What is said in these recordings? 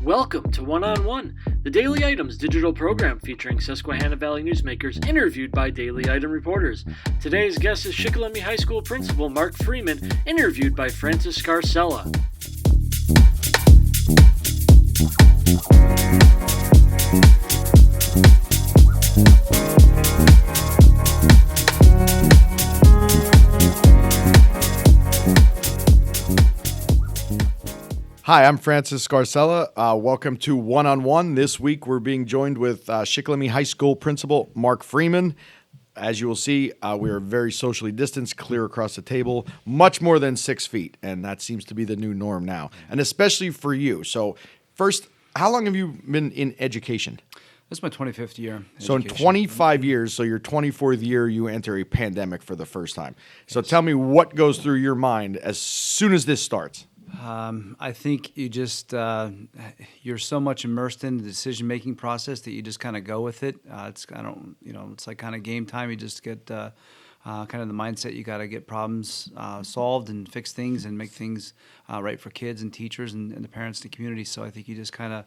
Welcome to One on One, the Daily Items digital program featuring Susquehanna Valley newsmakers interviewed by Daily Item reporters. Today's guest is Shikellamy High School principal Marc Freeman, interviewed by Francis Scarcella. Hi, I'm Francis Scarcella. Welcome to One on One. This week we're being joined with Shikellamy High School principal Marc Freeman. As you will see, we are very socially distanced, clear across the table, much more than 6 feet, and that seems to be the new norm now, and especially for you. So first, how long have you been in education? This is my 25th year. So in 25 years, so your 24th year, you enter a pandemic for the first time. So tell me what goes through your mind as soon as this starts. I think you just you're so much immersed in the decision-making process that you just kind of go with it. It's it's like kind of game time. You just get kind of the mindset you got to get problems solved and fix things and make things right for kids and teachers and the parents and the community. So I think you just kind of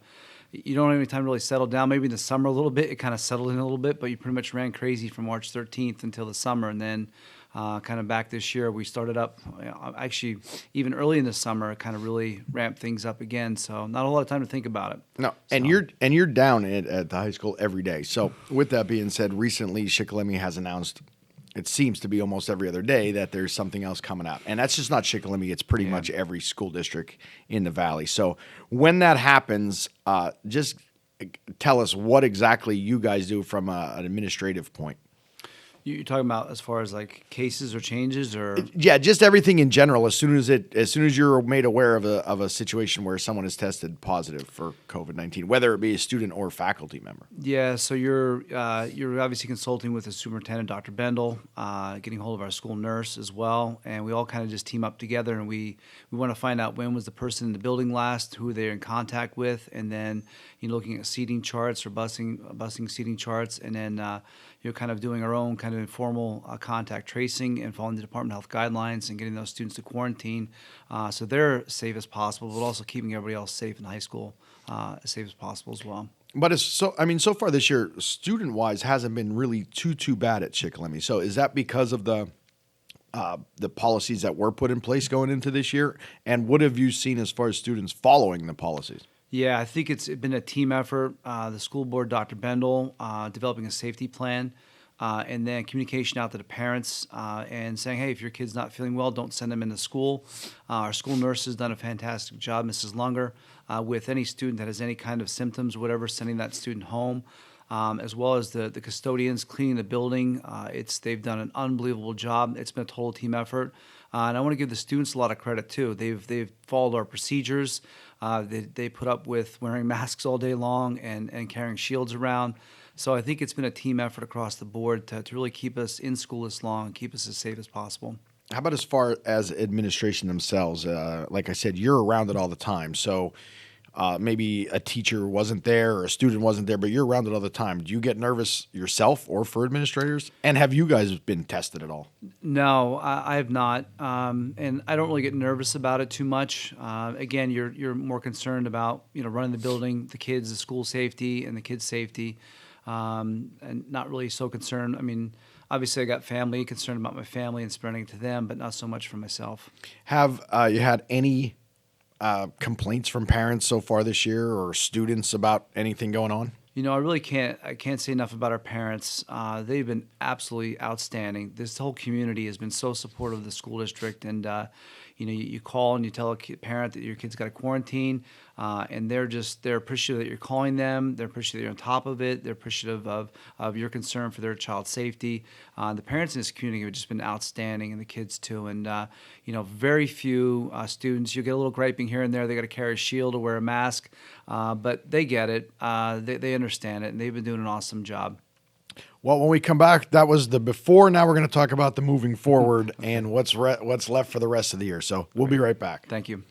you don't have any time to really settle down. Maybe in the summer a little bit, it kind of settled in a little bit, but you pretty much ran crazy from March 13th until the summer, and then. Kind of back this year, we started up, actually, even early in the summer, it kind of really ramped things up again. So not a lot of time to think about it. No, and you're down at the high school every day. So with that being said, recently Shikellamy has announced, it seems to be almost every other day, that there's something else coming out. And that's just not Shikellamy. It's pretty much every school district in the Valley. So when that happens, just tell us what exactly you guys do from an administrative point. You're talking about as far as like cases or changes, or yeah, just everything in general. As soon as you're made aware of a situation where someone is tested positive for COVID-19, whether it be a student or faculty member. Yeah, so you're obviously consulting with the superintendent, Dr. Bendel, getting hold of our school nurse as well, and we all kind of just team up together, and we want to find out when was the person in the building last, who they're in contact with, and then looking at seating charts or busing seating charts, and then kind of doing our own kind of informal contact tracing and following the Department of Health guidelines and getting those students to quarantine so they're safe as possible, but also keeping everybody else safe in high school as safe as possible as well. But so far this year, student-wise, hasn't been really too bad at Shikellamy. So is that because of the policies that were put in place going into this year? And what have you seen as far as students following the policies? Yeah, I think it's been a team effort. The school board, Dr. Bendel, developing a safety plan, and then communication out to the parents and saying, hey, if your kid's not feeling well, don't send them into school. Our school nurse has done a fantastic job, Mrs. Lunger, with any student that has any kind of symptoms, whatever, sending that student home, as well as the custodians cleaning the building. They've done an unbelievable job. It's been a total team effort. And I want to give the students a lot of credit, too. They've followed our procedures. They put up with wearing masks all day long and carrying shields around. So I think it's been a team effort across the board to really keep us in school this long and keep us as safe as possible. How about as far as administration themselves? Like I said, you're around it all the time. So maybe a teacher wasn't there or a student wasn't there, but you're around it all the time. Do you get nervous yourself or for administrators? And have you guys been tested at all? No, I have not, and I don't really get nervous about it too much. Again, you're more concerned about running the building, the kids, the school safety, and the kids' safety, and not really so concerned. I mean, obviously, I got family, concerned about my family and spreading it to them, but not so much for myself. Have you had any complaints from parents so far this year or students about anything going on? I really can't say enough about our parents. They've been absolutely outstanding. This whole community has been so supportive of the school district, and you call and you tell a parent that your kid's got to quarantine, and they're appreciative that you're calling them. They're appreciative that you're on top of it. They're appreciative of your concern for their child's safety. The parents in this community have just been outstanding, and the kids too. And very few students. You get a little griping here and there. They got to carry a shield or wear a mask, but they get it. They understand it, and they've been doing an awesome job. Well, when we come back, that was the before. Now we're going to talk about the moving forward and what's left for the rest of the year. So we'll be right back. Thank you.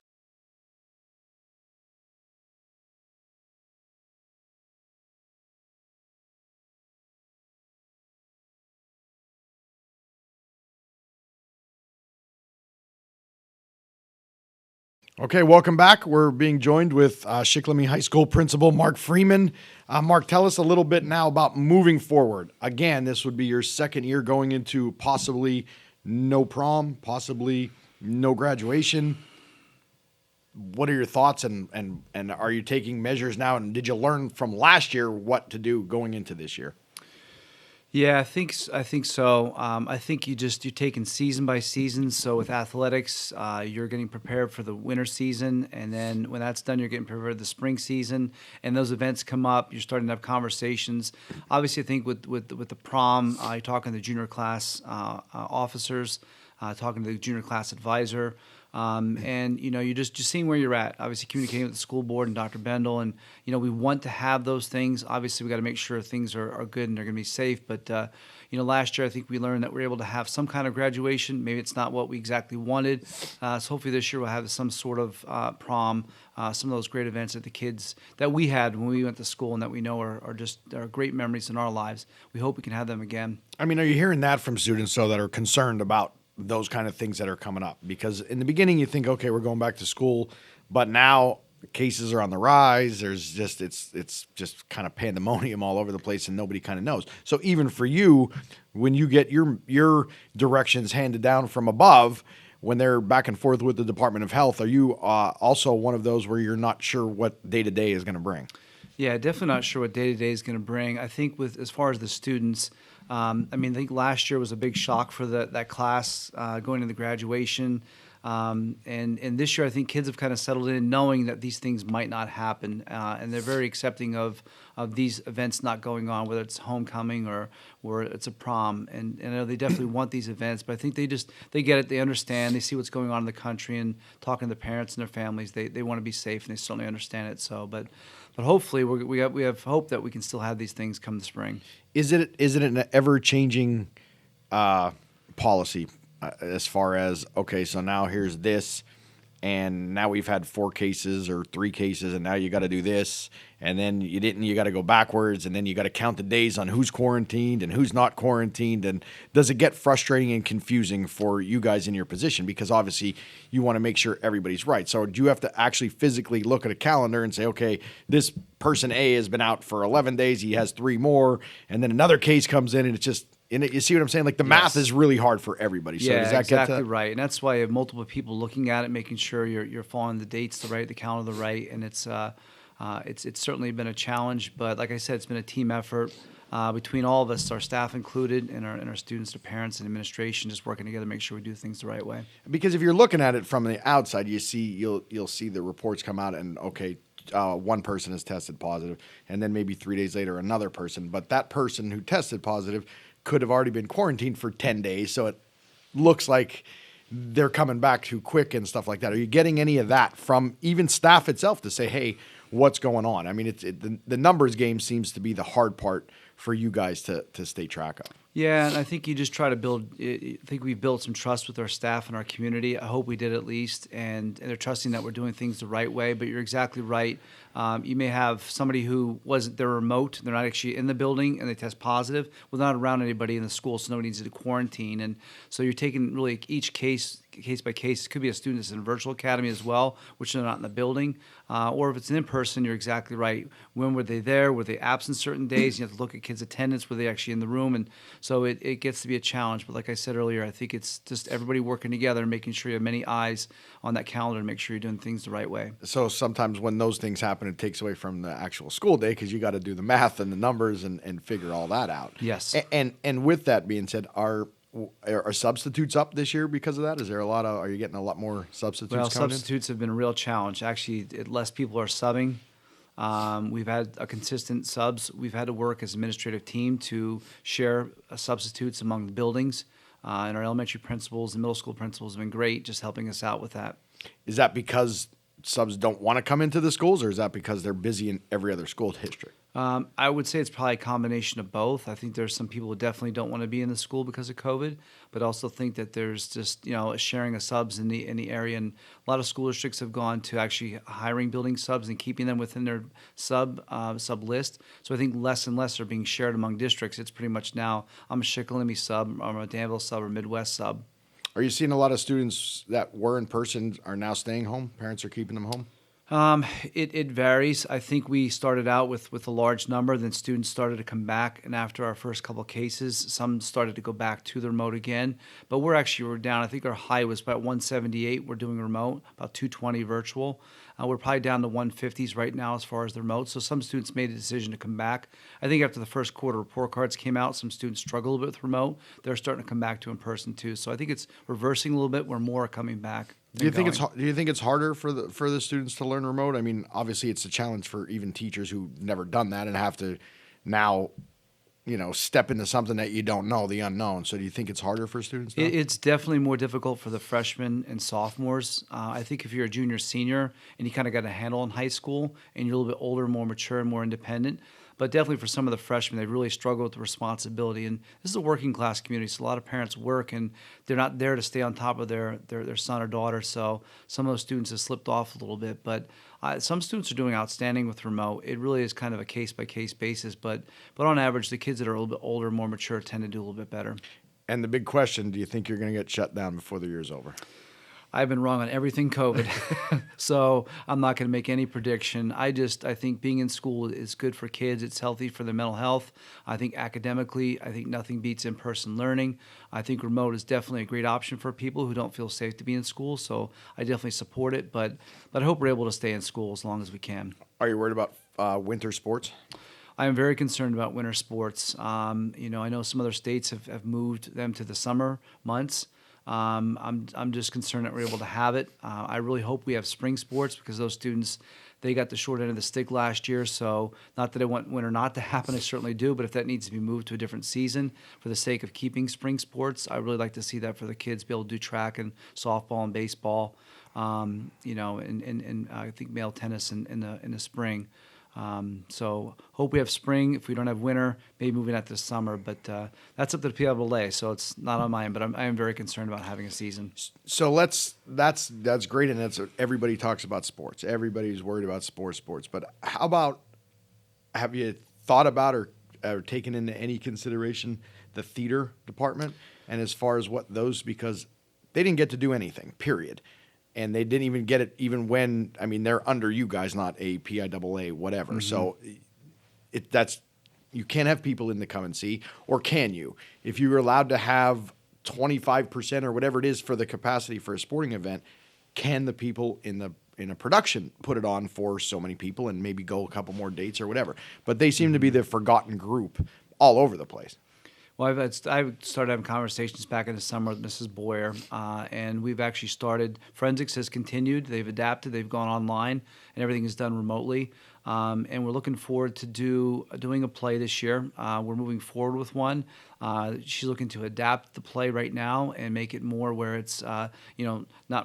Okay, welcome back. We're being joined with Shikellamy High School Principal Marc Freeman. Marc, tell us a little bit now about moving forward. Again, this would be your second year going into possibly no prom, possibly no graduation. What are your thoughts, and are you taking measures now? And did you learn from last year what to do going into this year? Yeah, I think so. I think you're taking season by season. So with athletics, you're getting prepared for the winter season, and then when that's done, you're getting prepared for the spring season. And those events come up, you're starting to have conversations. Obviously, I think with the prom, you're talking to the junior class officers, talking to the junior class advisor. And you're just seeing where you're at. Obviously, communicating with the school board and Dr. Bendel, and we want to have those things. Obviously, we got to make sure things are good and they're going to be safe. But last year I think we learned that we're able to have some kind of graduation. Maybe it's not what we exactly wanted. So hopefully this year we'll have some sort of prom, some of those great events that the kids that we had when we went to school and that we know are great memories in our lives. We hope we can have them again. I mean, are you hearing that from students that are concerned about those kind of things that are coming up? Because in the beginning you think, okay, we're going back to school, but now cases are on the rise. There's just it's just kind of pandemonium all over the place, and nobody kind of knows. So even for you, when you get your directions handed down from above, when they're back and forth with the Department of Health, are you also one of those where you're not sure what day to day is going to bring? Yeah, definitely not sure what day to day is going to bring. I think with as far as the students, I think last year was a big shock for that class going into graduation. And this year, I think kids have kind of settled in knowing that these things might not happen. And they're very accepting of these events not going on, whether it's homecoming or it's a prom. And I know they definitely want these events, but I think they get it. They understand. They see what's going on in the country, and talking to the parents and their families, they want to be safe, and they certainly understand it. So, but hopefully we have hope that we can still have these things come the spring. Is it an ever-changing policy as far as, okay, so now here's this, and now we've had 4 cases or 3 cases, and now you got to do this, and then you got to go backwards, and then you got to count the days on who's quarantined and who's not quarantined? And does it get frustrating and confusing for you guys in your position? Because obviously you want to make sure everybody's right. So do you have to actually physically look at a calendar and say, okay, this person A has been out for 11 days, he has 3 more, and then another case comes in, and it's just, you see what I'm saying? Like the math is really hard for everybody. So yeah, does that exactly get to... right. And that's why you have multiple people looking at it, making sure you're following the dates the calendar right. And it's certainly been a challenge. But like I said, it's been a team effort between all of us, our staff included, and our students, their parents, and administration, just working together to make sure we do things the right way. Because if you're looking at it from the outside, you'll see the reports come out, and okay, one person has tested positive, and then maybe 3 days later another person. But that person who tested positive could have already been quarantined for 10 days, so it looks like they're coming back too quick and stuff like that. Are you getting any of that from even staff itself to say, hey, what's going on? I mean, the numbers game seems to be the hard part for you guys to stay track of. Yeah, and I think you just try to build. I think we've built some trust with our staff and our community. I hope we did at least, and they're trusting that we're doing things the right way. But you're exactly right. You may have somebody who they're remote, they're not actually in the building, and they test positive. Well, they're not around anybody in the school, so nobody needs to quarantine. And so you're taking really each case by case. It could be a student that's in a virtual academy as well, which they're not in the building. Or if it's an in-person, you're exactly right. When were they there? Were they absent certain days? You have to look at kids' attendance. Were they actually in the room? And so it gets to be a challenge. But like I said earlier, I think it's just everybody working together and making sure you have many eyes on that calendar to make sure you're doing things the right way. So sometimes when those things happen, it takes away from the actual school day because you got to do the math and the numbers and figure all that out. Yes. And with that being said, are substitutes up this year because of that? Are you getting a lot more substitutes Well, coming substitutes have been a real challenge. Actually, less people are subbing. We've had a consistent subs. We've had to work as an administrative team to share substitutes among the buildings. And our elementary principals and middle school principals have been great just helping us out with that. Is that because subs don't want to come into the schools, or is that because they're busy in every other school district? I would say it's probably a combination of both. I think there's some people who definitely don't want to be in the school because of COVID, but also think that there's just a sharing of subs in the area, and a lot of school districts have gone to actually hiring building subs and keeping them within their sub list. So I think less and less are being shared among districts. It's pretty much now I'm a Shikellamy sub, I'm a Danville sub, or Midwest sub. Are you seeing a lot of students that were in person are now staying home? Parents are keeping them home? It varies. I think we started out with a large number, then students started to come back, and after our first couple of cases, some started to go back to the remote again. But we're down. I think our high was about 178. We're doing remote, about 220 virtual. We're probably down to 150s right now as far as the remote. So some students made a decision to come back. I think after the first quarter report cards came out, some students struggled a bit with remote. They're starting to come back to in person too. So I think it's reversing a little bit where more are coming back. Do you think it's harder for the students to learn remote? I mean, obviously it's a challenge for even teachers who've never done that and have to now, step into something that you don't know, the unknown. So do you think it's harder for students now? It's definitely more difficult for the freshmen and sophomores. I think if you're a junior, senior, and you kind of got a handle in high school and you're a little bit older, more mature, and more independent. But definitely for some of the freshmen, they really struggle with the responsibility. And this is a working class community, so a lot of parents work, and they're not there to stay on top of their son or daughter. So some of those students have slipped off a little bit. But some students are doing outstanding with remote. It really is kind of a case-by-case basis. But on average, the kids that are a little bit older, more mature, tend to do a little bit better. And the big question, do you think you're going to get shut down before the year's over? I've been wrong on everything COVID, so I'm not going to make any prediction. I think being in school is good for kids. It's healthy for their mental health. I think academically, I think nothing beats in-person learning. I think remote is definitely a great option for people who don't feel safe to be in school, so I definitely support it, but I hope we're able to stay in school as long as we can. Are you worried about winter sports? I am very concerned about winter sports. I know some other states have moved them to the summer months. I'm just concerned that we're able to have it. I really hope we have spring sports because those students, they got the short end of the stick last year. So not that I want winter not to happen, I certainly do. But if that needs to be moved to a different season for the sake of keeping spring sports, I really like to see that for the kids, be able to do track and softball and baseball, and I think male tennis in the spring. So hope we have spring. If we don't have winter, maybe moving out to summer. But that's up to the PLA, so it's not on my end. But I am very concerned about having a season. So that's great, and that's everybody talks about sports. Everybody's worried about sports. But how about, have you thought about or taken into any consideration the theater department, and as far as what those, because they didn't get to do anything, period. And they didn't even get it even when, they're under you guys, not a PIAA, whatever. Mm-hmm. So you can't have people in to come and see, or can you? If you're allowed to have 25% or whatever it is for the capacity for a sporting event, can the people in a production put it on for so many people and maybe go a couple more dates or whatever? But they seem to be the forgotten group all over the place. Well, I've started having conversations back in the summer with Mrs. Boyer, and we've actually started. Forensics has continued. They've adapted. They've gone online, and everything is done remotely. And we're looking forward to doing a play this year. We're moving forward with one. She's looking to adapt the play right now and make it more where it's, not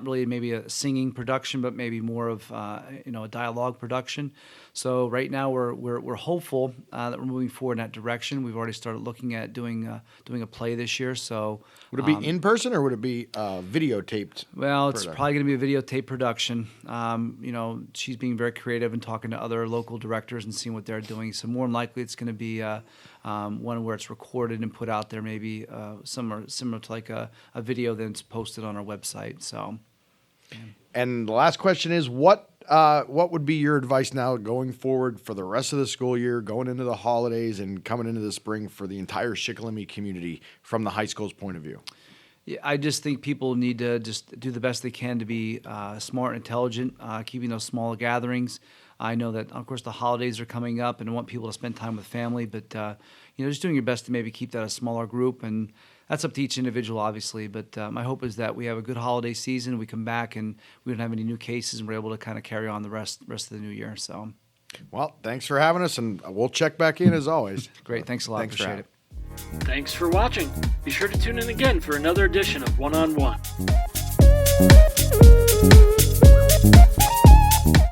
really maybe a singing production, but maybe more of, a dialogue production. So right now we're hopeful that we're moving forward in that direction. We've already started looking at doing a play this year. So would it be in person or would it be videotaped? Well, it's probably going to be a videotape production. She's being very creative and talking to other local directors and seeing what they're doing. So more than likely, it's going to be one where it's recorded and put out there, maybe similar to like a video that's posted on our website. So, yeah. And the last question is, what would be your advice now going forward for the rest of the school year, going into the holidays and coming into the spring for the entire Shikellamy community from the high school's point of view? Yeah, I just think people need to just do the best they can to be smart and intelligent, keeping those small gatherings. I know that, of course, the holidays are coming up and I want people to spend time with family, but, just doing your best to maybe keep that a smaller group. And that's up to each individual, obviously. But my hope is that we have a good holiday season. We come back and we don't have any new cases and we're able to kind of carry on the rest of the new year. So, well, thanks for having us, and we'll check back in as always. Great. Thanks a lot. Appreciate it. Thanks for watching. Be sure to tune in again for another edition of One on One.